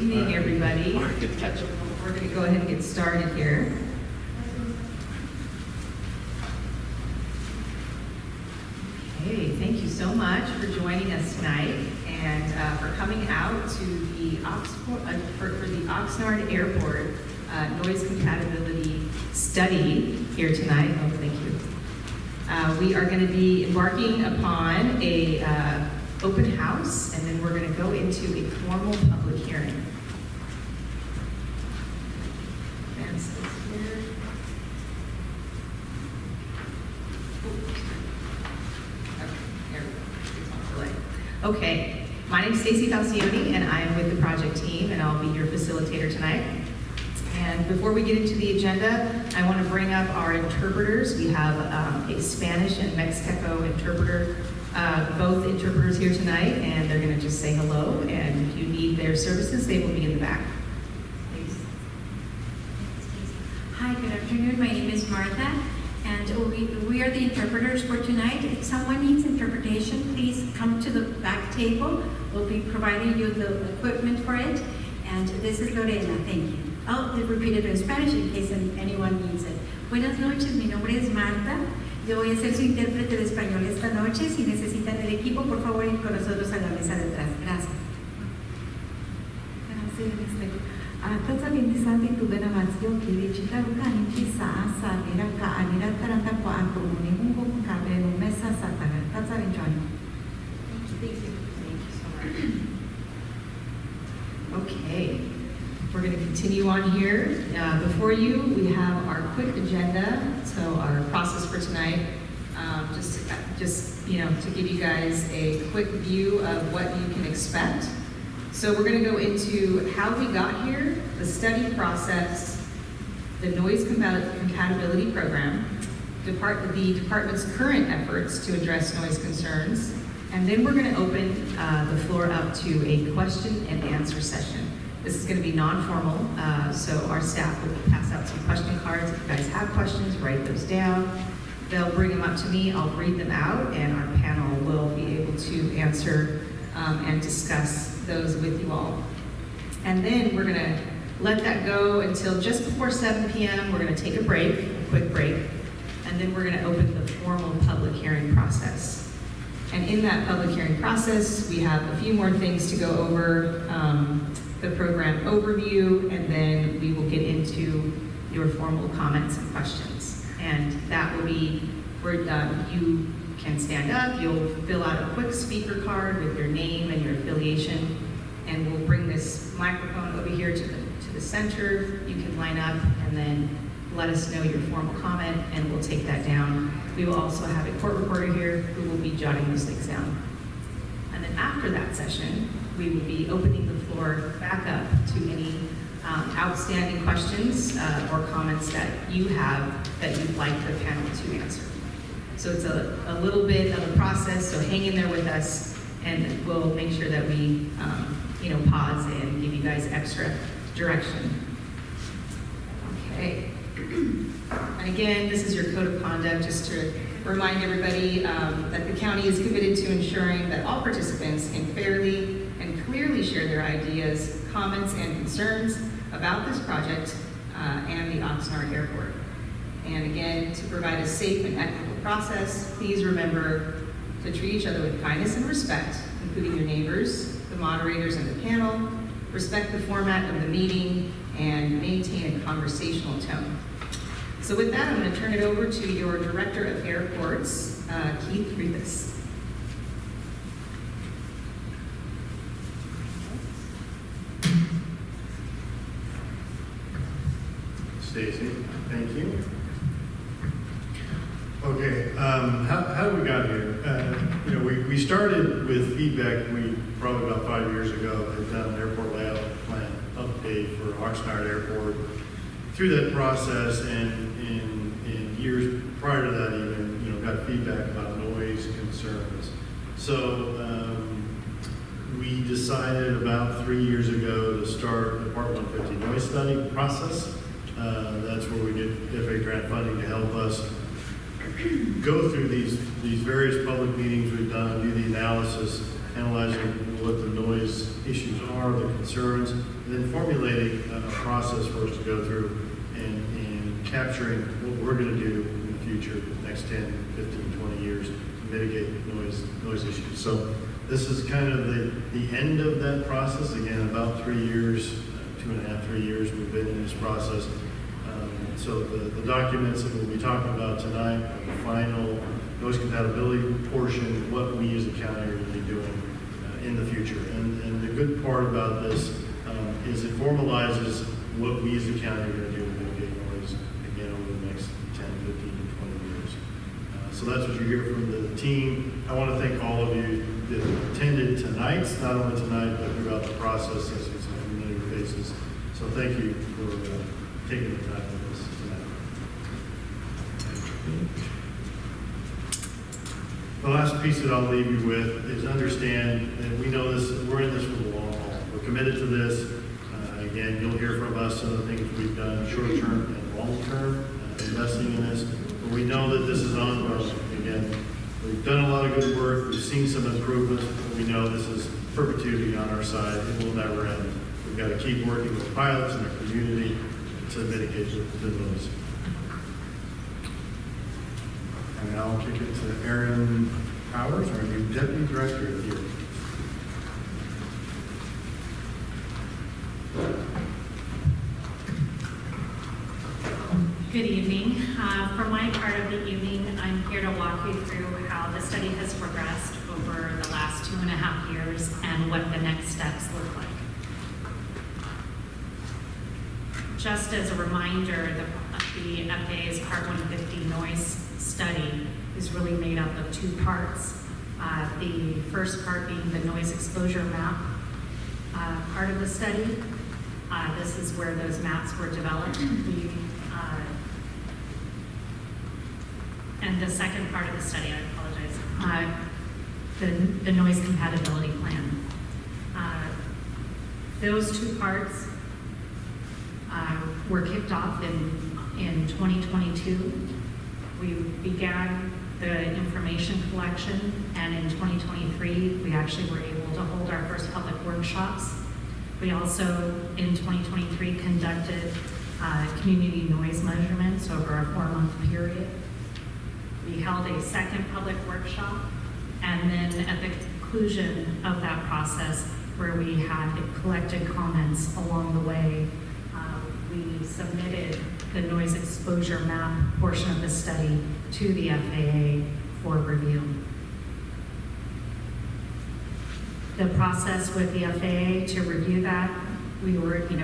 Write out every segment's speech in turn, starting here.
evening, everybody. Good catch. We're going to go ahead and get started here. Okay, thank you so much for joining us tonight and for coming out to the for the Oxnard Airport noise compatibility study here tonight. Oh, thank you. We are going to be embarking upon a open house, and then we're going to go into a formal public hearing. Advance this here. Okay, there we go. It's on delay. Okay, my name is Stacy Falcioni, and I am with the project team, and I'll be your facilitator tonight. And before we get into the agenda, I want to bring up our interpreters. We have a Spanish and Mixteco interpreter, both interpreters here tonight, and they're going to just say hello. And if you need their services, they will be in the back. Please. Hi, good afternoon. My name is Martha, and we are the interpreters for tonight. If someone needs interpretation, please come to the back table. We'll be providing you the equipment for it. And this is Lorena. Thank you. I'll repeat it in Spanish in case anyone needs it. Buenas noches, mi nombre es Marta. Yo voy a ser su intérprete de español esta noche. Si necesitan el equipo, por favor, ir con nosotros a la mesa de atrás. Gracias. Taza bintisati tu dena mazio kiri chita rukani chisa sa nira ka anira taranta kwa antumuni hungo kabe no mesa satana. Taza enjoy. Thank you so much. Okay. We're going to continue on here. Before you, we have our quick agenda. So our process for tonight, just to give you guys a quick view of what you can expect. So we're going to go into how we got here, the study process, the noise compatibility program, the department's current efforts to address noise concerns, and then we're going to open the floor up to a question and answer session. This is going to be non-formal, so our staff will pass out some question cards. If you guys have questions, write those down. They'll bring them up to me, I'll read them out, and our panel will be able to answer and discuss those with you all. And then we're going to let that go until just before 7 p.m. We're going to take a break, a quick break, and then we're going to open the formal public hearing process. And in that public hearing process, we have a few more things to go over. The program overview, and then we will get into your formal comments and questions. And that will be where you can stand up, you'll fill out a quick speaker card with your name and your affiliation, and we'll bring this microphone over here to the center. You can line up and then let us know your formal comment, and we'll take that down. We will also have a court reporter here who will be jotting those things down. And then after that session, we will be opening the floor back up to any outstanding questions or comments that you have that you'd like the panel to answer. So it's a little bit of a process, so hang in there with us, and we'll make sure that we pause and give you guys extra direction. Okay. And again, this is your code of conduct, just to remind everybody that the county is committed to ensuring that all participants can fairly and clearly share their ideas, comments, and concerns about this project and the Oxnard Airport. And again, to provide a safe and equitable process, please remember to treat each other with kindness and respect, including your neighbors, the moderators, and the panel. Respect the format of the meeting and maintain a conversational tone. So with that, I'm going to turn it over to your Director of Airports, Keith Rivas. Stacy, thank you. Okay, how we got here? We started with feedback. We probably about 5 years ago had done an airport layout plan update for Oxnard Airport. Through that process, and in years prior to that, even got feedback about noise concerns. So we decided about 3 years ago to start the Part 150 noise study process. That's where we get FA grant funding to help us go through these various public meetings we've done, do the analysis, analyzing what the noise issues are, are the concerns, and then formulating a process for us to go through and capturing what we're going to do in the future, the next 10, 15, 20 years, to mitigate noise issues. So this is kind of the end of that process. Again, about 3 years, 2.5, 3 years we've been in this process. So the documents that we'll be talking about tonight are the final noise compatibility portion, what we as a county are going to be doing in the future. And the good part about this is it formalizes what we as a county are going to do to mitigate noise, again, over the next 10, 15, 20 years. So that's what you hear from the team. I want to thank all of you that attended tonight, not only tonight, but throughout the process, as it's on familiar faces. So thank you for taking the time with us tonight. The last piece that I'll leave you with is understand that we know this, we're in this for the long haul. We're committed to this. Again, you'll hear from us some of the things we've done short-term and long-term, investing in this. But we know that this is ongoing. Again, we've done a lot of good work. We've seen some improvements, but we know this is perpetuity on our side. It will never end. We've got to keep working with pilots in our community to mitigate the noise. And now I'll kick it to Aaron Powers, our new Deputy Director here. Good evening. For my part of the evening, I'm here to walk you through how the study has progressed over the last 2.5 years and what the next steps look like. Just as a reminder, the FAA's Part 150 noise study is really made up of 2 parts. The first part being the noise exposure map part of the study. This is where those maps were developed. And the second part of the study, I apologize, the noise compatibility plan. Those 2 parts were kicked off in 2022. We began the information collection, and in 2023, we actually were able to hold our first public workshops. We also, in 2023, conducted community noise measurements over a 4-month period. We held a second public workshop, and then at the conclusion of that process, where we had collected comments along the way, we submitted the noise exposure map portion of the study to the FAA for review. The process with the FAA to review that,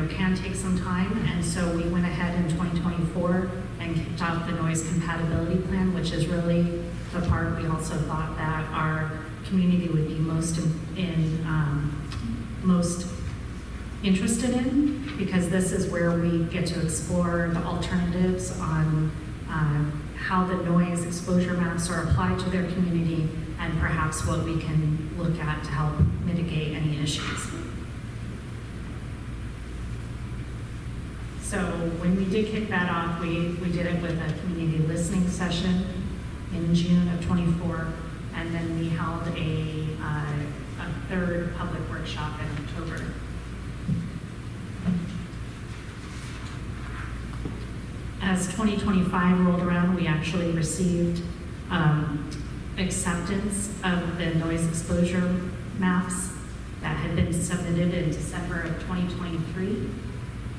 can take some time, and so we went ahead in 2024 and kicked off the noise compatibility plan, which is really the part we also thought that our community would be most interested in, because this is where we get to explore the alternatives on how the noise exposure maps are applied to their community, and perhaps what we can look at to help mitigate any issues. So when we did kick that off, we did it with a community listening session in June of 24, and then we held a third public workshop in October. As 2025 rolled around, we actually received acceptance of the noise exposure maps that had been submitted in December of 2023.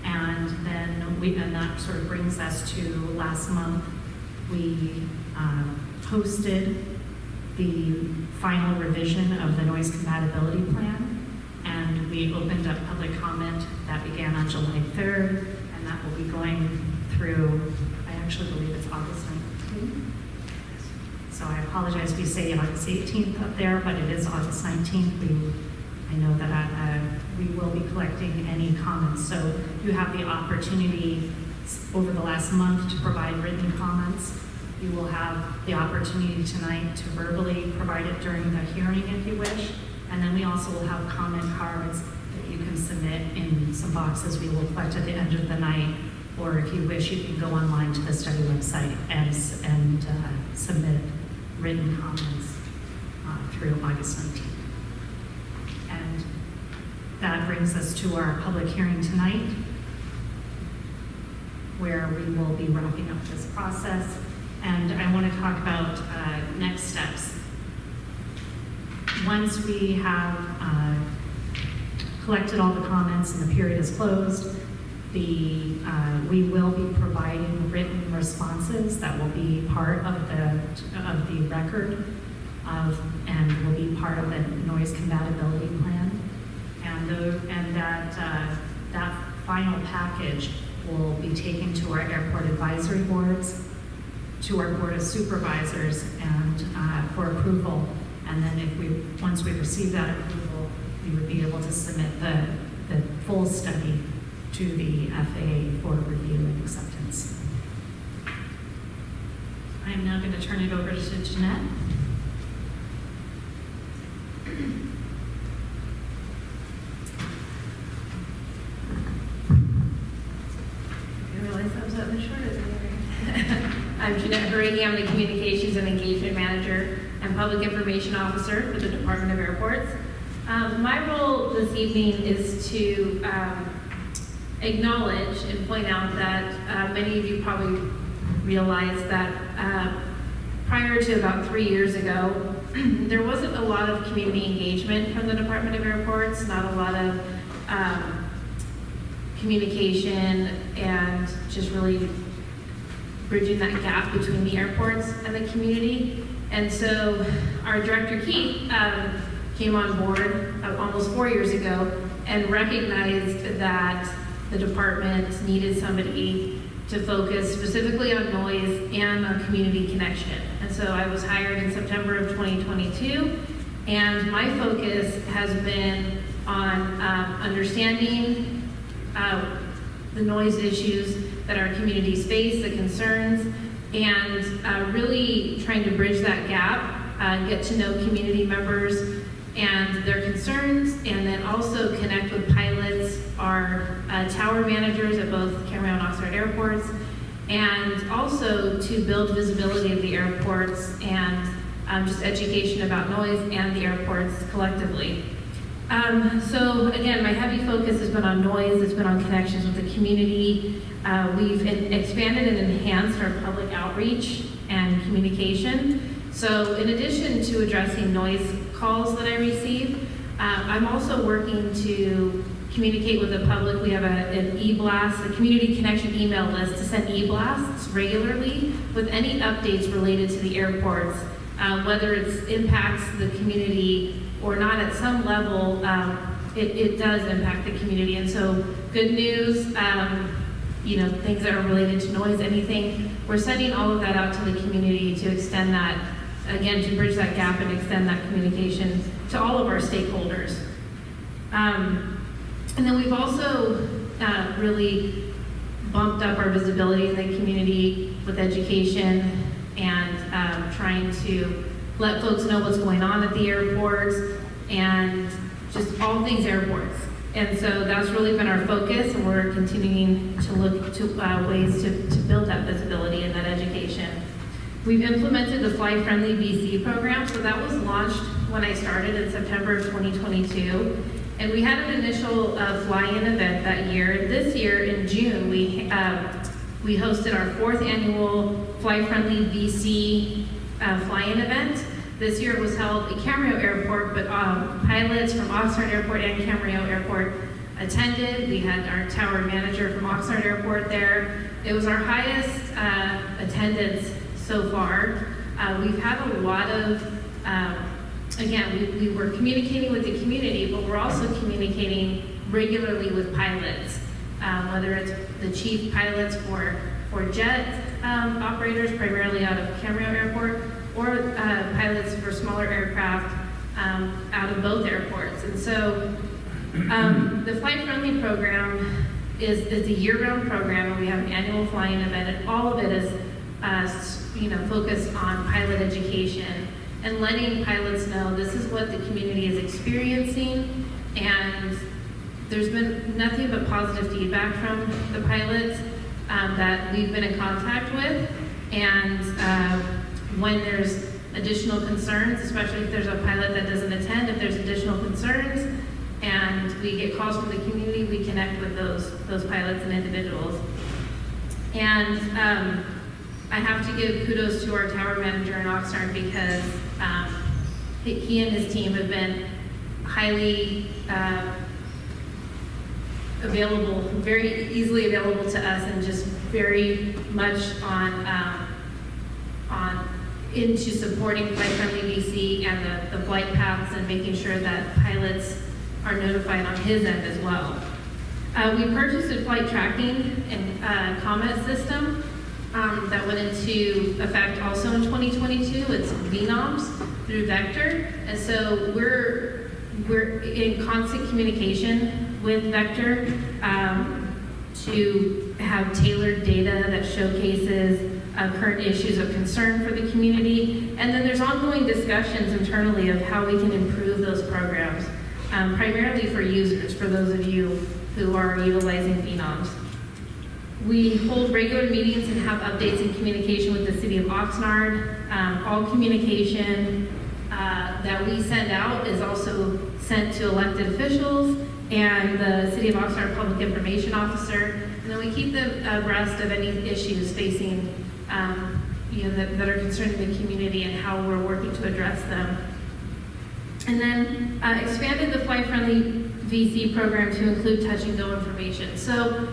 And then and that sort of brings us to last month. We hosted the final revision of the noise compatibility plan, and we opened up public comment that began on July 3rd, and that will be going through, I actually believe it's August 19th. So I apologize if you say August 18th up there, but it is August 19th. I know that we will be collecting any comments. So you have the opportunity over the last month to provide written comments. You will have the opportunity tonight to verbally provide it during the hearing if you wish. And then we also will have comment cards that you can submit in some boxes we will collect at the end of the night. Or if you wish, you can go online to the study website and submit written comments through August 19th. And that that brings us to our public hearing tonight, where we will be wrapping up this process. And I want to talk about next steps. Once we have collected all the comments and the period is closed, we will be providing written responses that will be part of the record and will be part of the noise compatibility plan. And that final package will be taken to our airport advisory boards, to our board of supervisors, and for approval. And then once we receive that approval, we would be able to submit the full study to the FAA for review and acceptance. I am now going to turn it over to Jeanette. I realize I was on the short of it. I'm Jeanette Haragi. I'm the Communications and Engagement Manager and Public Information Officer for the Department of Airports. My role this evening is to acknowledge and point out that many of you probably realize that prior to about 3 years ago, there wasn't a lot of community engagement from the Department of Airports, not a lot of communication and just really bridging that gap between the airports and the community. And so our director, Keith, came on board almost 4 years ago and recognized that the department needed somebody to focus specifically on noise and on community connection. And so I was hired in September of 2022, and my focus has been on understanding the noise issues that our communities face, the concerns, and really trying to bridge that gap, get to know community members and their concerns, and then also connect with pilots, our tower managers at both Camarillo and Oxnard airports, and also to build visibility of the airports and just education about noise and the airports collectively. So again, my heavy focus has been on noise, it's been on connections with the community. We've expanded and enhanced our public outreach and communication. So in addition to addressing noise calls that I receive, I'm also working to communicate with the public. We have an e-blast, a community connection email list to send e-blasts regularly with any updates related to the airports, whether it impacts the community or not at some level, it does impact the community. And so good news, things that are related to noise, anything, we're sending all of that out to the community to extend that, again, to bridge that gap and extend that communication to all of our stakeholders. And then we've also really bumped up our visibility in the community with education and trying to let folks know what's going on at the airports and just all things airports. And so that's really been our focus, and we're continuing to look to ways to build that visibility and that education. We've implemented the Fly Friendly BC program, so that was launched when I started in September of 2022. And we had an initial fly-in event that year. This year in June, we hosted our 4th annual Fly Friendly BC fly-in event. This year it was held at Camarillo Airport, but pilots from Oxnard Airport and Camarillo Airport attended. We had our tower manager from Oxnard Airport there. It was our highest attendance so far. We've had a lot of, again, we were communicating with the community, but we're also communicating regularly with pilots, whether it's the chief pilots for jet operators, primarily out of Camarillo Airport, or pilots for smaller aircraft out of both airports. And so the Flight Friendly program is a year-round program, and we have an annual flying event, and all of it is focused on pilot education and letting pilots know this is what the community is experiencing, and there's been nothing but positive feedback from the pilots that we've been in contact with. And when there's additional concerns, especially if there's a pilot that doesn't attend, if there's additional concerns, and we get calls from the community, we connect with those pilots and individuals. And I have to give kudos to our tower manager in Oxnard because he and his team have been highly available, very easily available to us, and just very much on into supporting Flight Friendly BC and the flight paths and making sure that pilots are notified on his end as well. We purchased a flight tracking and comment system that went into effect also in 2022. It's VNOMS through Vector, and so we're in constant communication with Vector to have tailored data that showcases current issues of concern for the community. And then there's ongoing discussions internally of how we can improve those programs, primarily for users, for those of you who are utilizing VNOMS. We hold regular meetings and have updates and communication with the city of Oxnard. All communication that we send out is also sent to elected officials and the City of Oxnard Public Information Officer. And then we keep them abreast of any issues facing, that are concerning the community and how we're working to address them. And then expanded the Flight Friendly VC program to include touch and go information. So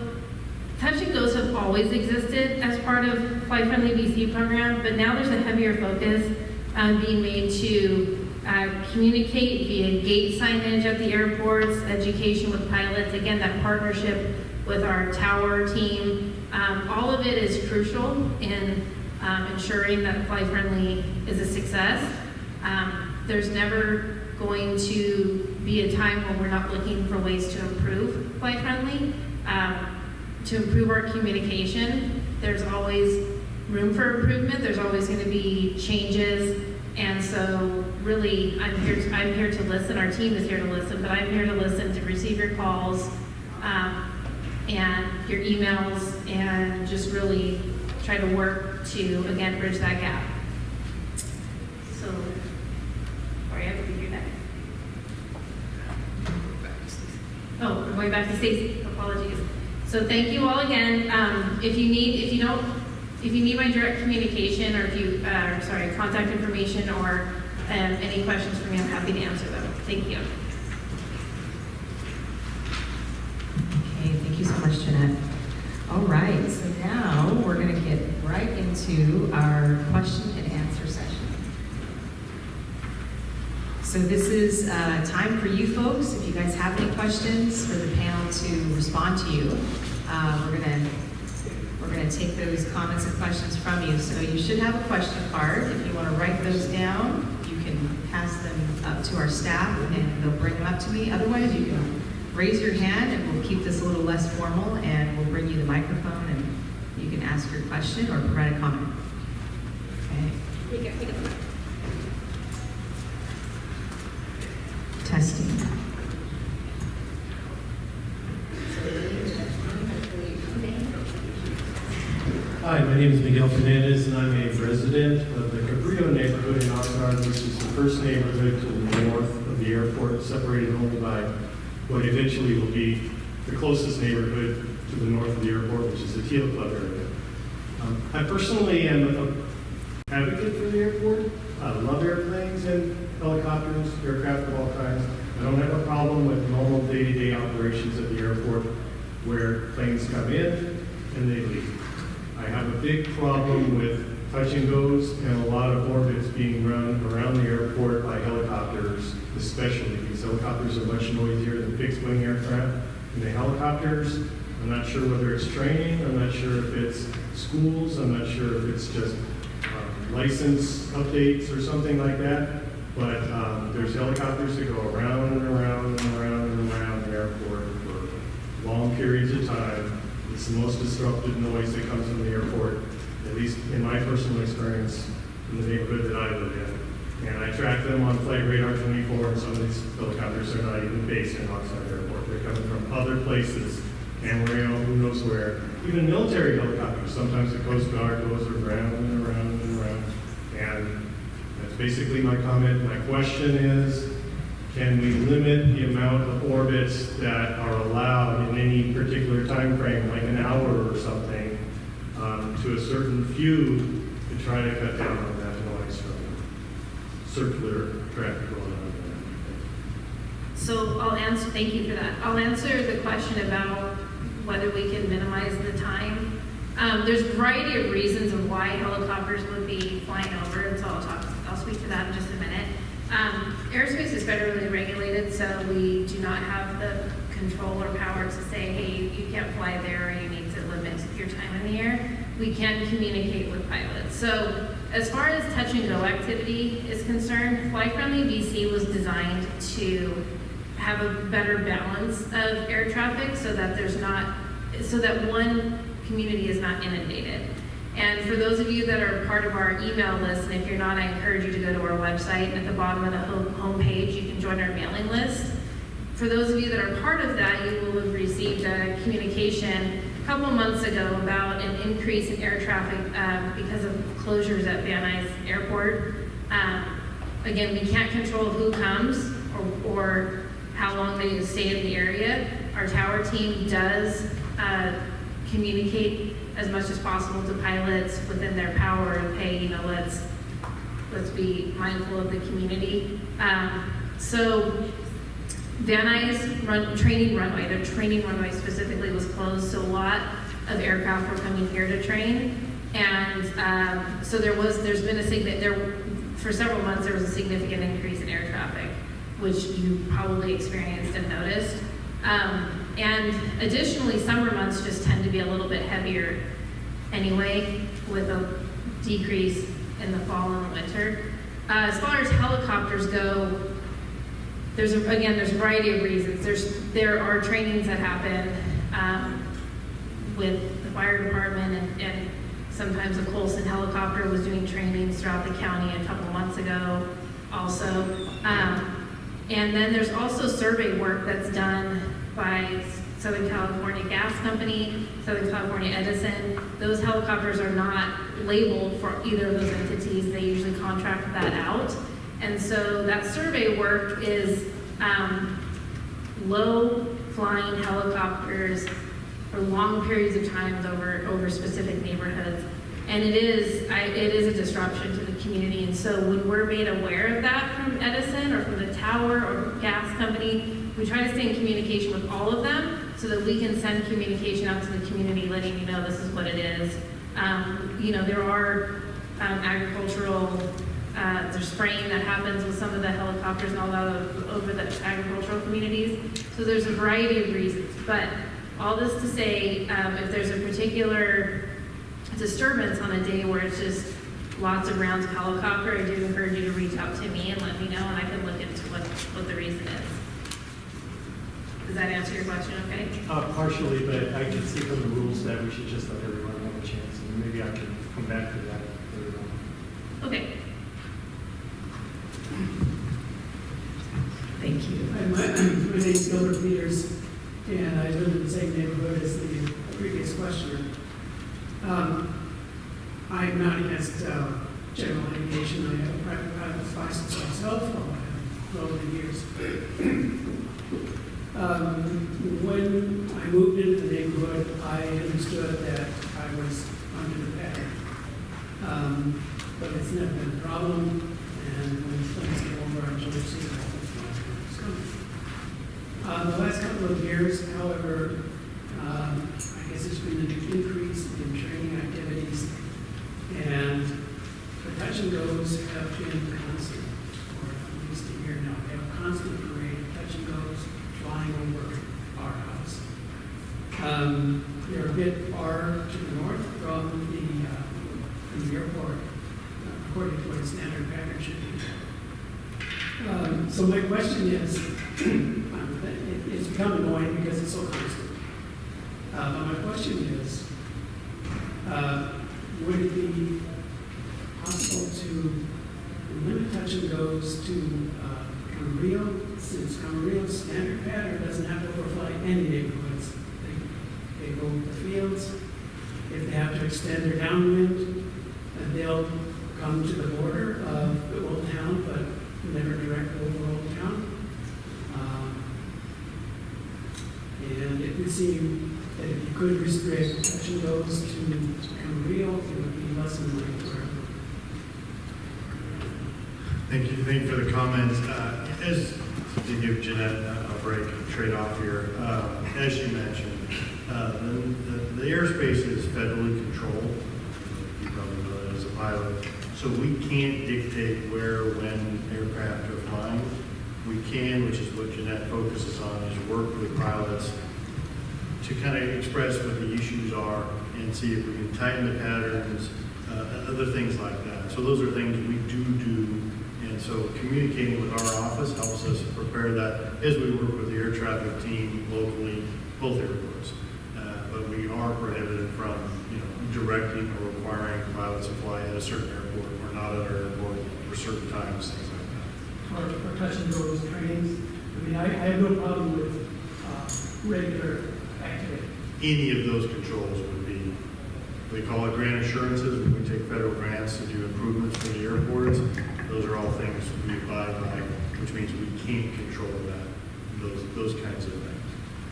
touch and goes have always existed as part of Flight Friendly VC program, but now there's a heavier focus being made to communicate via gate signage at the airports, education with pilots, again, that partnership with our tower team. All of it is crucial in ensuring that Flight Friendly is a success. There's never going to be a time when we're not looking for ways to improve Flight Friendly, to improve our communication. There's always room for improvement. There's always going to be changes. And so really, I'm here to listen. Our team is here to listen, but I'm here to listen, to receive your calls and your emails, and just really try to work to, again, bridge that gap. So, sorry, I have to be here next. Oh, we're going back to Stacy. Apologies. So thank you all again. If you need my direct communication, or if you, contact information, or any questions for me, I'm happy to answer them. Thank you. Okay, thank you so much, Jeanette. All right, so now we're going to get right into our question and answer session. So this is time for you folks. If you guys have any questions for the panel to respond to you, we're going to take those comments and questions from you. So you should have a question card. If you want to write those down, you can pass them up to our staff and they'll bring them up to me. Otherwise, you can raise your hand and we'll keep this a little less formal, and we'll bring you the microphone and you can ask your question or provide a comment. Okay. Testing. Hi, my name is Miguel Fernandez, and I'm a resident of the Cabrillo neighborhood in Oxnard, which is the first neighborhood to the north of the airport, separated only by what eventually will be the closest neighborhood to the north of the airport, which is the Teal Club area. I personally am an advocate for the airport. I love airplanes and helicopters, aircraft of all kinds. I don't have a problem with normal day-to-day operations at the airport where planes come in and they leave. I have a big problem with touch and goes and a lot of orbits being run around the airport by helicopters, especially. These helicopters are much noisier than fixed-wing aircraft. And the helicopters, I'm not sure whether it's training, I'm not sure if it's schools, I'm not sure if it's just license updates or something like that, but there's helicopters that go around and around and around and around the airport for long periods of time. It's the most disruptive noise that comes from the airport, at least in my personal experience in the neighborhood that I live in. And I track them on Flight Radar 24, and some of these helicopters are not even based in Oxnard Airport. They're coming from other places, Amarillo, who knows where. Even military helicopters, sometimes the Coast Guard goes around and around and around. And that's basically my comment. My question is, can we limit the amount of orbits that are allowed in any particular time frame, like an hour or something, to a certain few to try to cut down on that noise from circular traffic going on there? So I'll answer, thank you for that. I'll answer the question about whether we can minimize the time. There's a variety of reasons of why helicopters would be flying over, and so I'll speak to that in just a minute. Airspace is federally regulated, so we do not have the control or power to say, hey, you can't fly there, or you need to limit your time in the air. We can communicate with pilots. So as far as touch and go activity is concerned, Fly Friendly BC was designed to have a better balance of air traffic so that one community is not inundated. And for those of you that are part of our email list, and if you're not, I encourage you to go to our website, and at the bottom of the homepage, you can join our mailing list. For those of you that are part of that, you will have received a communication a couple months ago about an increase in air traffic because of closures at Van Nuys Airport. Again, we can't control who comes or how long they stay in the area. Our tower team does communicate as much as possible to pilots within their power of, hey, let's be mindful of the community. So Van Nuys training runway, the training runway specifically was closed, so a lot of aircraft were coming here to train. And so for several months there was a significant increase in air traffic, which you probably experienced and noticed. And additionally, summer months just tend to be a little bit heavier anyway, with a decrease in the fall and the winter. As far as helicopters go, there's a variety of reasons. There are trainings that happen with the fire department, and sometimes a Colson helicopter was doing trainings throughout the county a couple months ago also. And then there's also survey work that's done by Southern California Gas Company, Southern California Edison. Those helicopters are not labeled for either of those entities. They usually contract that out. And so that survey work is low flying helicopters for long periods of time over specific neighborhoods. And it is a disruption to the community. And so when we're made aware of that from Edison or from the tower or gas company, we try to stay in communication with all of them so that we can send communication out to the community, letting you know this is what it is. There are agricultural, there's spraying that happens with some of the helicopters and all that over the agricultural communities. So there's a variety of reasons. But all this to say, if there's a particular disturbance on a day where it's just lots of rounds of helicopter, I do encourage you to reach out to me and let me know, and I can look into what the reason is. Does that answer your question okay? Partially, but I can see from the rules that we should just let everyone have a chance, and maybe I can come back to that later on. Okay. Thank you. My name is Gilbert Peters, and I live in the same neighborhood as the previous questioner. I'm not against general aviation. I have a private pilot's license myself, for over the years. When I moved into the neighborhood, I understood that I was under the pattern. But it's never been a problem, and when things came over, I just see that was coming. The last couple of years, however, I guess there's been an increase in training activities, and the touch and goes have been constant, or at least a year now. We have a constant parade of touch and goes flying over our house. They're a bit far to the north from the airport, according to what a standard pattern should be. So my question is, it's become annoying because it's so constant. But my question is, would it be possible to limit touch and goes to Camarillo, since Camarillo's standard pattern doesn't have to overfly any neighborhoods? They go to the fields. If they have to extend their downwind, then they'll come to the border of the old town, but never directly over Old Town. seem that if you could restrict touch and goes to Camarillo, it would be less than like Thank you for the comments. As to give Jeanette a break, trade off here, as you mentioned, the airspace is federally controlled. You probably know that as a pilot. So we can't dictate where, when aircraft are flying. We can, which is what Jeanette focuses on, is work with pilots to kind of express what the issues are and see if we can tighten the patterns, other things like that. So those are things we do. And so communicating with our office helps us prepare that as we work with the air traffic team locally, both airports. But we are prohibited from, directing or requiring pilots to fly at a certain airport or not at our airport for certain times, things like that. or touch and goes trainings. I mean, I have no problem with regular activity. Any of those controls would be, they call it grant assurances, when we take federal grants to do improvements for the airports. Those are all things we abide by, which means we can't control that, those kinds of things.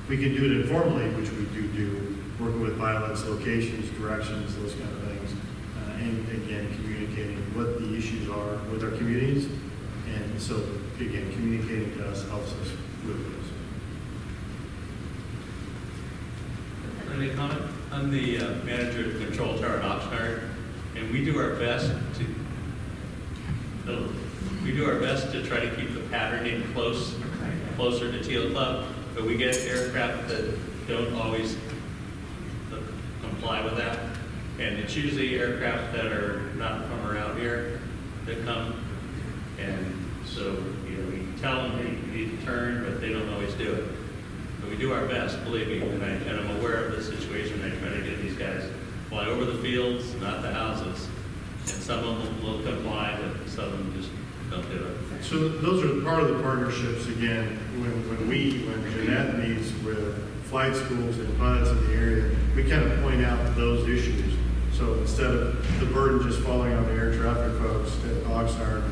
We can do it informally, which we do, working with pilots, locations, directions, those kind of things. And again, communicating what the issues are with our communities. And so, again, communicating to us helps us with those. Any comment? I'm the manager of the control tower at Oxnard, and we do our best to try to keep the patterning closer to Teal Club, but we get aircraft that don't always comply with that, and it's usually aircraft that are not from around here that come, and so we tell them, hey, you need to turn, but they don't always do it. But we do our best, believe me, and I'm aware of the situation. I try to get these guys fly over the fields, not the houses, and some of them will comply, but some of them just don't do it. So those are part of the partnerships, again, when Jeanette meets with flight schools and pilots in the area, we kind of point out those issues. So instead of the burden just falling on the air traffic folks at Oxnard,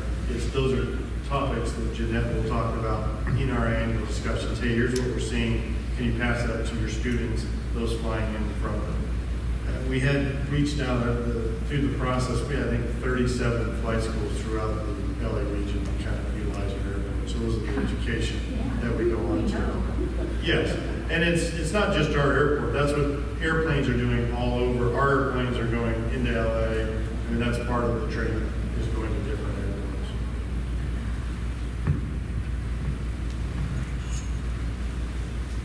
those are topics that Jeanette will talk about in our annual discussions. Hey, here's what we're seeing. Can you pass that to your students, those flying in from them? We had reached out through the process. We had, I think, 37 flight schools throughout the LA region kind of utilizing airports. So those are the education that we go on to. Yes, and it's not just our airport. That's what airplanes are doing all over. Our airplanes are going into LA. I mean, that's part of the training, is going to different airports.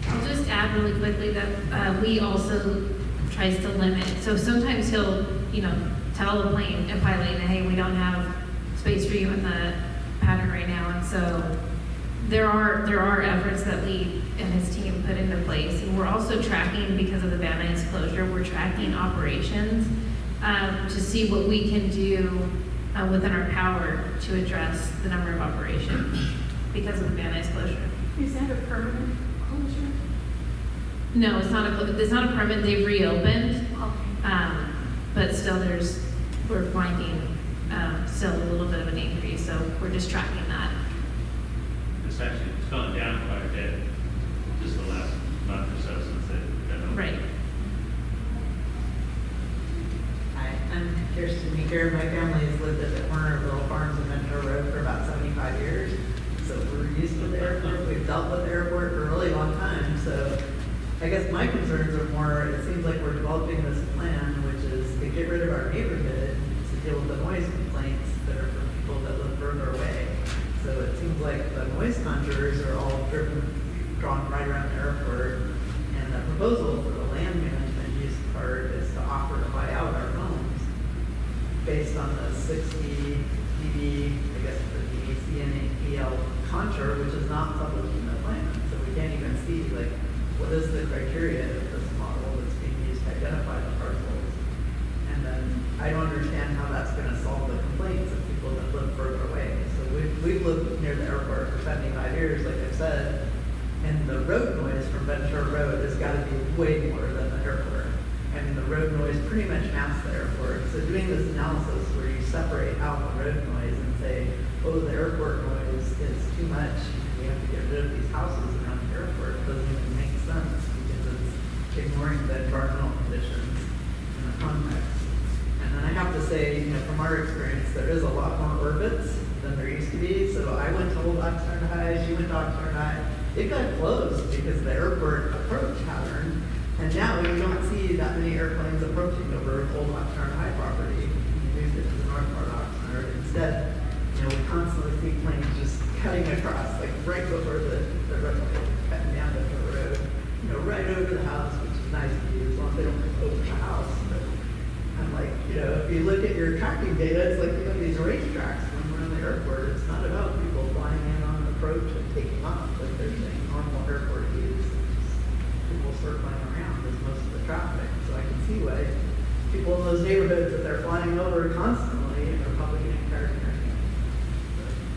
I'll just add really quickly that we also tries to limit. So sometimes he'll, tell the plane and pilot, hey, we don't have space for you in the pattern right now. And so there are efforts that Lee and his team put into place. And we're also tracking, because of the Van Nuys closure, we're tracking operations to see what we can do within our power to address the number of operations because of the Van Nuys closure. Is that a permanent closure? No, it's not a permit. They've reopened, Okay. but still we're finding still a little bit of an increase. So we're just tracking that. It's gone down quite a bit just the last month or so since they've been open. Right. Hi, I'm Kirsten Meeker. My family has lived at the corner of Little Farms and Ventura Road for about 75 years. So we're used to the airport. We've dealt with the airport for a really long time. So I guess my concerns are more, it seems like we're developing this plan, which is to get rid of our neighborhood, to deal with the noise complaints that are from people that live further away. So it seems like the noise contours are all drawn right around the airport. And the proposal for the land management use part is to offer to buy out our homes based on the 60 dB, I guess the DEC and EL contour, which is not published in the plan. So we can't even see, like, what is the criteria of this model that's being used to identify the parcels. And then I don't understand how that's going to solve the complaints of people that live further away. So we've lived near the airport for 75 years, like I've said, and the road noise from Ventura Road has got to be way more than the airport. I mean, the road noise pretty much maps the airport. So doing this analysis where you separate out the road noise and say, oh, the airport noise is too much, we have to get rid of these houses around the airport, doesn't even make sense because it's ignoring the environmental conditions and the context. And then I have to say, you know, from our experience, there is a lot more orbits than there used to be. So I went to Old Oxnard High, she went to Oxnard High. It got closed because of the airport approach pattern. And now you don't see that many airplanes approaching over Old Oxnard High property. You moved it to the north part of Oxnard. Instead, you know, we constantly see planes just cutting across, like right before the runway, cutting down the road, you know, right over the house, which is nice to do as long as they don't go over the house. But I'm like, you know, if you look at your tracking data, it's like you have these racetracks when we're in the airport. It's not about people flying in on an approach and taking off, like they're saying normal airport use. People circling around is most of the traffic. So I can see why people in those neighborhoods that they're flying over constantly are probably getting tired of hearing it.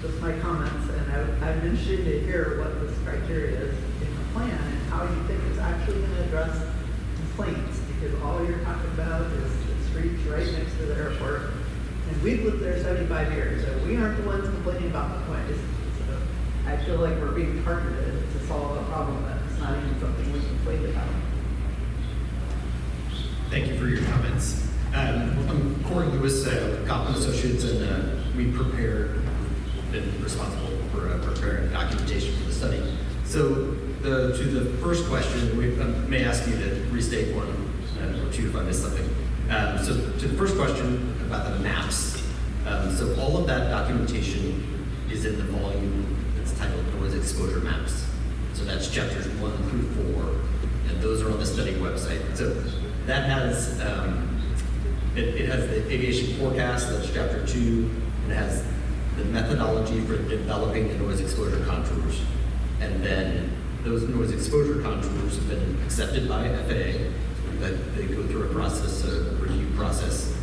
Just my comments, and I'm interested to hear what this criteria is in the plan and how you think it's actually going to address complaints, because all you're talking about is the streets right next to the airport. And we've lived there 75 years, so we aren't the ones complaining about the noise. So I feel like we're being targeted to solve a problem that's not even something we complain about. Thank you for your comments. I'm Corey Lewis, Kaufman Associates, and we been responsible for preparing documentation for the study. So to the first question, we may ask you to restate one or two if I missed something. So to the first question about the maps, so all of that documentation is in the volume that's titled Noise Exposure Maps. So that's chapters 1 through 4, and those are on the study website. So that has, it has the aviation forecast, that's chapter 2, and it has the methodology for developing the noise exposure contours. And then those noise exposure contours have been accepted by FAA, that they go through a process, a review process,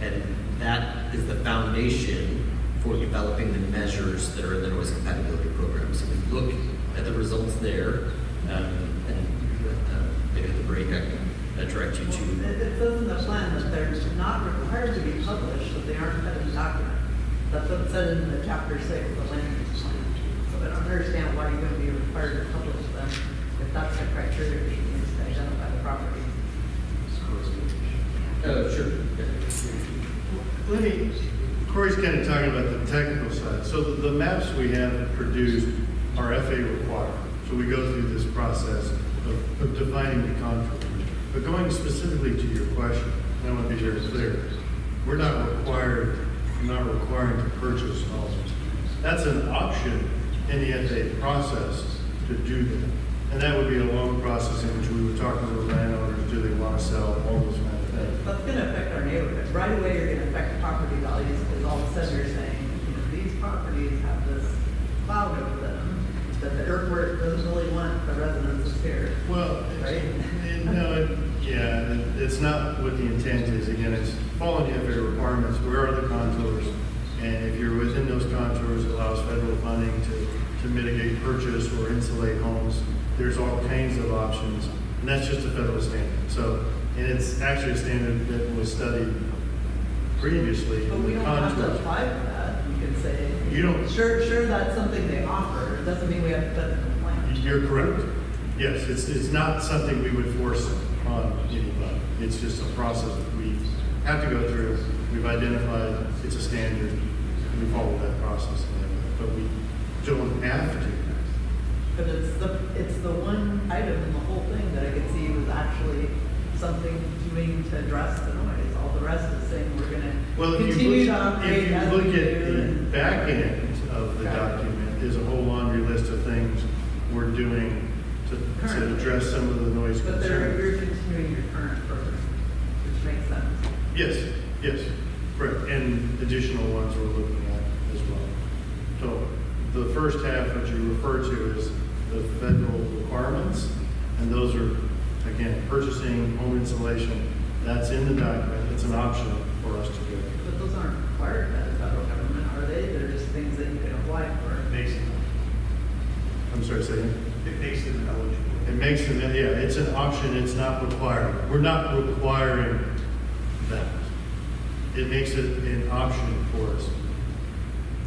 and that is the foundation for developing the measures that are in the noise compatibility program. So we look at the results there, and maybe at the break I can direct you to. It says in the plan that they're not required to be published, but they aren't in the document. That's what it said in the chapter 6 of the land use plan. So I don't understand why you're going to be required to publish them if that's the criteria you use to identify the property. Sure. Let me, Corey's kind of talking about the technical side. So the maps we have produced are FAA required. So we go through this process of defining the contours. But going specifically to your question, and I want to be very clear, we're not requiring to purchase homes. That's an option in the FAA process to do that. And that would be a long process in which we would talk to the landowners, do they want to sell, all those kind of things. That's going to affect our neighborhood. Right away, you're going to affect property values because all of a sudden you're saying, you know, these properties have this cloud over them that the airport doesn't really want the residents here. Well, right? It's not what the intent is. Again, it's following the FAA requirements. Where are the contours? And if you're within those contours, it allows federal funding to mitigate purchase or insulate homes. There's all kinds of options, and that's just a federal standard. So, and it's actually a standard that was studied previously. But in we the don't have to contours. apply for that. You can say, You don't. Sure, that's something they offer. It doesn't mean we have to put it in the plan. You're correct. Yes, it's not something we would force on anybody. It's just a process that we have to go through. We've identified it's a standard, and we follow that process. But we don't have to. But it's the one item in the whole thing that I could see was actually something doing to address the noise. All the rest is saying we're going Well, to if continue you to look, operate if you as look we at do. the and- back end of the document, there's a whole laundry list of things we're doing to Currently. address some of the noise But concerns. you're continuing your current program, which makes sense. Yes, correct, and additional ones we're looking at as well. So the first half that you refer to is the federal requirements, and those are, again, purchasing, home insulation, that's in the document, it's an option for us to do. But those aren't required by the federal government, are they? They're just things that you can apply for. I'm sorry, say again? It makes them eligible. It makes them, yeah, it's an option, it's not required. We're not requiring that. It makes it an option for us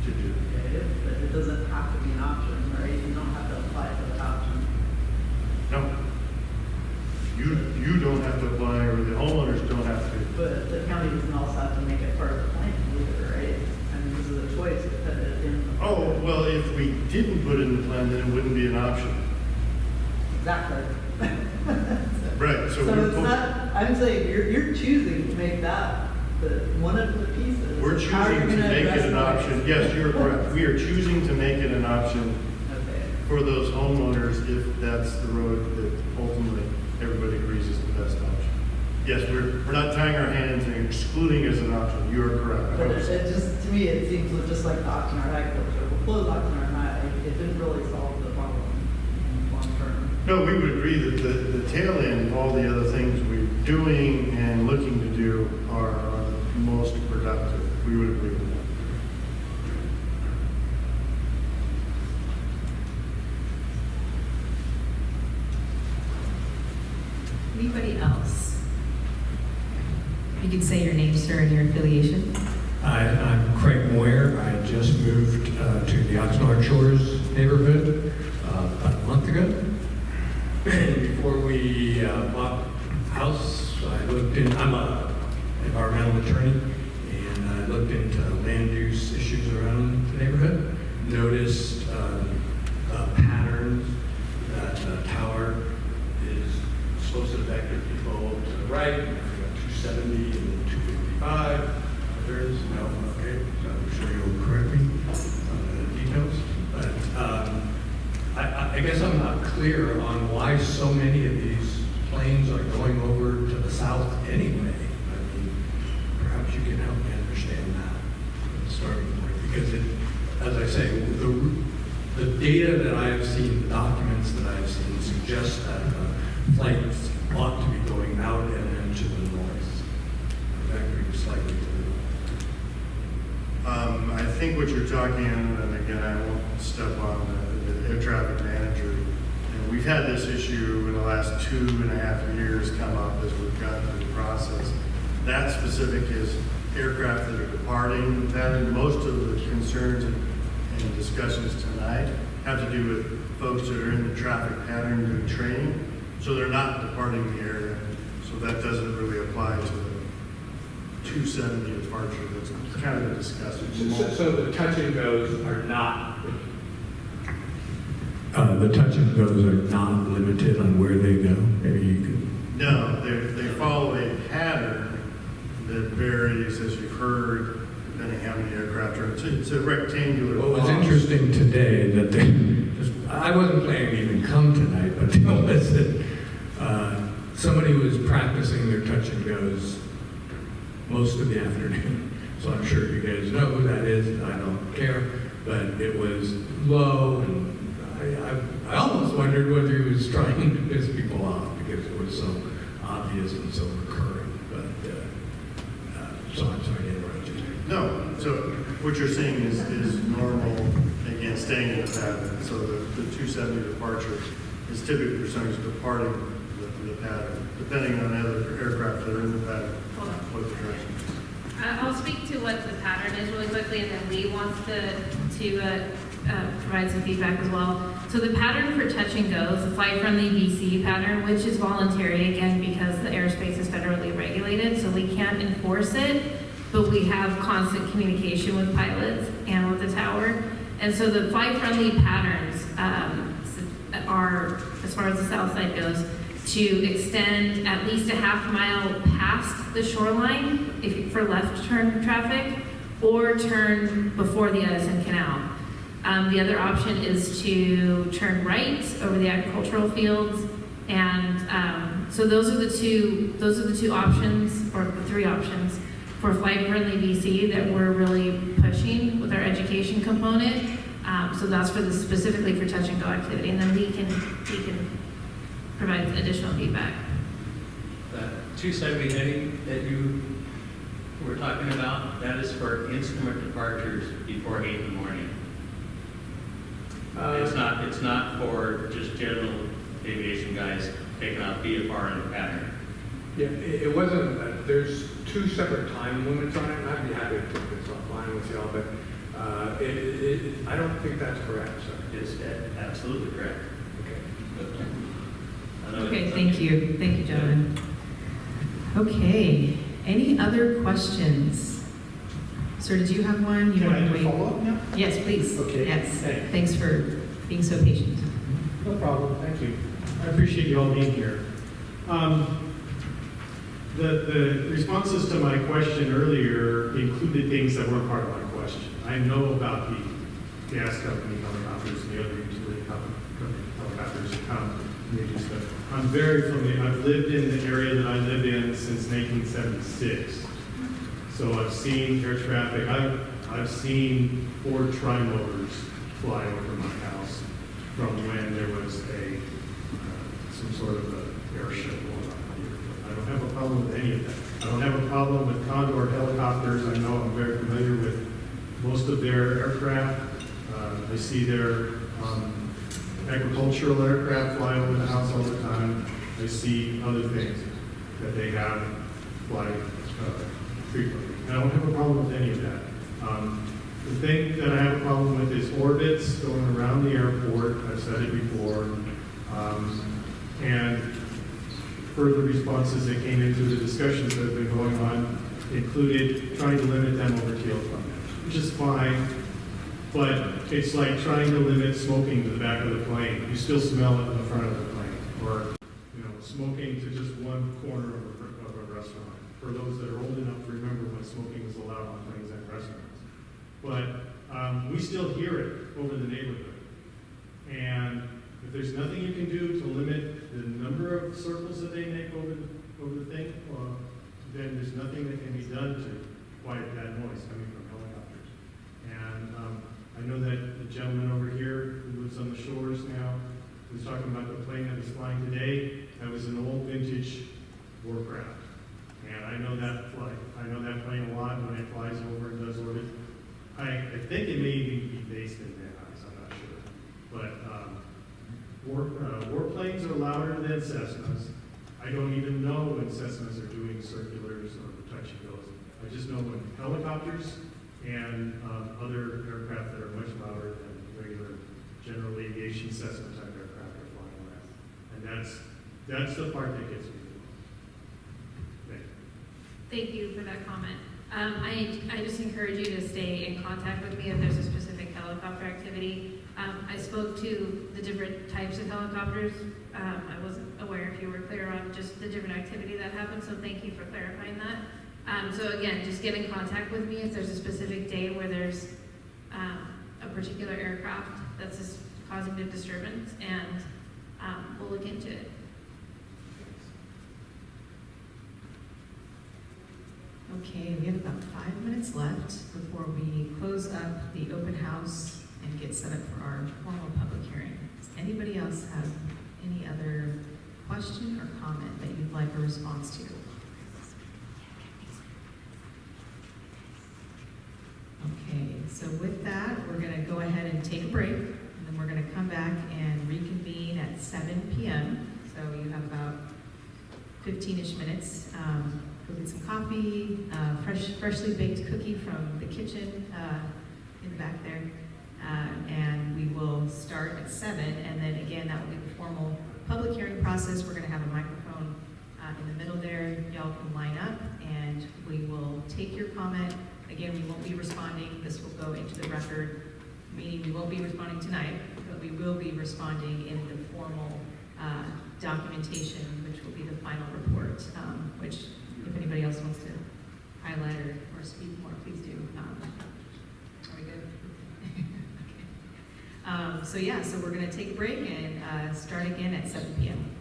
to do. Okay, but it doesn't have to be an option, right? You don't have to apply for the option. No, You don't have to apply, or the homeowners don't have to. But the county doesn't also have to make it part of the plan either, right? I mean, this is a choice to put it in. the Oh, plan. well, if we didn't put it in the plan, then it wouldn't be an option. Exactly. Right, so So we're, it's not, I'm saying, you're choosing to make that one of the pieces. we're How choosing you're to gonna make address it an noise. option. Yes, you're correct. We are choosing to make it an option Okay. for those homeowners if that's the road that ultimately everybody agrees is the best option. Yes, we're not tying our hands and excluding as an option. You are correct. I But hope it so. just, to me, it seems just like the Oxnard agriculture. We'll close Oxnard High, it didn't really solve the problem long term. No, we would agree that the tail end of all the other things we're doing and looking to do are the most productive. We would agree with that. Anybody else? You can say your name, sir, and your affiliation. I'm Craig Moyer. I just moved to the Oxnard Shores neighborhood about a month ago. And before we bought the house, I'm an environmental attorney, and I looked into land use issues around the neighborhood. Noticed patterns that the tower is supposed to vector people to the right, 270 and 255. Others, no, okay, so I'm sure you'll correct me on the details. But I guess I'm not clear on why so many of these planes are going over to the south anyway. I mean, perhaps you can help me understand that starting point, because as I say, the data that I have seen, the documents that I have seen suggest that flights ought to be going out and then to the north, vectoring slightly to the north. I think what you're talking, and again, I won't step on the air traffic manager. And we've had this issue in the last 2.5 years come up as we've gone through the process. That specific is aircraft that are departing. That and most of the concerns and discussions tonight have to do with folks that are in the traffic pattern doing training. So they're not departing the area. So that doesn't really apply to the 270 departure. That's kind of a discussion. So the touch and goes are not. The touch and goes are not limited on where they go. Maybe you could. No, they follow a pattern that varies, as you've heard, depending how many aircraft are. It's a rectangular. What was box. interesting today that I wasn't planning to even come tonight, but they listed somebody was practicing their touch and goes most of the afternoon. So I'm sure you guys know who that is. I don't care, but it was low, and I almost wondered whether he was trying to piss people off because it was so obvious and so recurring. But so I'm sorry to interrupt you. No, so what you're seeing is normal, again, staying in the pattern. So the 270 departure is typically for somebody who's departing the pattern, depending on the other aircraft that are in the pattern, what the direction is. I'll speak to what the pattern is really quickly, and then Lee wants to provide some feedback as well. So the pattern for touch and go is the flight-friendly VC pattern, which is voluntary, again, because the airspace is federally regulated, so we can't enforce it, but we have constant communication with pilots and with the tower. And so the flight-friendly patterns are, as far as the south side goes, to extend at least a half mile past the shoreline for left turn traffic, or turn before the Edison Canal. The other option is to turn right over the agricultural fields, and so those are the two options, or the three options for flight-friendly VC that we're really pushing with our education component. So that's specifically for touch and go activity, and then we can provide additional feedback. That 270 heading that you were talking about, that is for instrument departures before 8 in the morning. It's not for just general aviation guys taking off VFR in the pattern. Yeah, it wasn't, there's two separate time limits on it, and I'd be happy to take this offline with y'all, but I don't think that's correct, sir. It's absolutely correct. Okay. I know Okay, that- thank you. Thank you, gentlemen. Okay, any other questions? Sir, did you have one? You Can want I to do wait? follow-up now? Yes, please. Okay. Yes. Hey. Thanks for being so patient. No problem, thank you. I appreciate you all being here. The responses to my question earlier included things that weren't part of my question. I know about the gas company helicopters and the other utility company helicopters that come and they do stuff. I'm very familiar. I've lived in the area that I live in since 1976. So I've seen air traffic. I've seen 4 trimotors fly over my house from when there was some sort of a airship going on here. I don't have a problem with any of that. I don't have a problem with Condor helicopters. I know I'm very familiar with most of their aircraft. I see their agricultural aircraft fly over the house all the time. I see other things that they have fly frequently. I don't have a problem with any of that. The thing that I have a problem with is orbits going around the airport. I've said it before. And further responses that came into the discussions that have been going on included trying to limit them over tail coverage, which is fine, but it's like trying to limit smoking to the back of the plane. You still smell it in the front of the plane, or smoking to just one corner of a restaurant. For those that are old enough to remember when smoking was allowed on planes and restaurants, but we still hear it over the neighborhood, and if there's nothing you can do to limit the number of circles that they make over the thing, then there's nothing that can be done to quiet that noise coming from helicopters. And I know that the gentleman over here who lives on the shores now was talking about the plane that was flying today. That was an old vintage warcraft. And I know that flight. I know that plane a lot when it flies over and does orbit. I think it may even be based in Van Nuys, I'm not sure. But warplanes are louder than Cessnas. I don't even know when Cessnas are doing circulars or touch and goes. I just know when helicopters and other aircraft that are much louder than regular general aviation Cessna type aircraft are flying around. And that's the part that gets me. Thank you. Thank you for that comment. I just encourage you to stay in contact with me if there's a specific helicopter activity. I spoke to the different types of helicopters. I wasn't aware if you were clear on just the different activity that happened, so thank you for clarifying that. So again, just get in contact with me if there's a specific day where there's a particular aircraft that's just causing the disturbance, and we'll look into it. Okay, we have about 5 minutes left before we close up the open house and get set up for our formal public hearing. Does anybody else have any other question or comment that you'd like a response to? Okay, so with that, we're going to go ahead and take a break, and then we're going to come back and reconvene at 7 p.m. So you have about 15-ish minutes. Go get some coffee, freshly baked cookie from the kitchen in the back there. And we will start at 7, and then again, that will be the formal public hearing process. We're going to have a microphone in the middle there. Y'all can line up, and we will take your comment. Again, we won't be responding. This will go into the record, meaning we won't be responding tonight, but we will be responding in the formal documentation, which will be the final report, which, if anybody else wants to highlight or speak more, please do. Are we good? Okay. So we're going to take a break and start again at 7 p.m.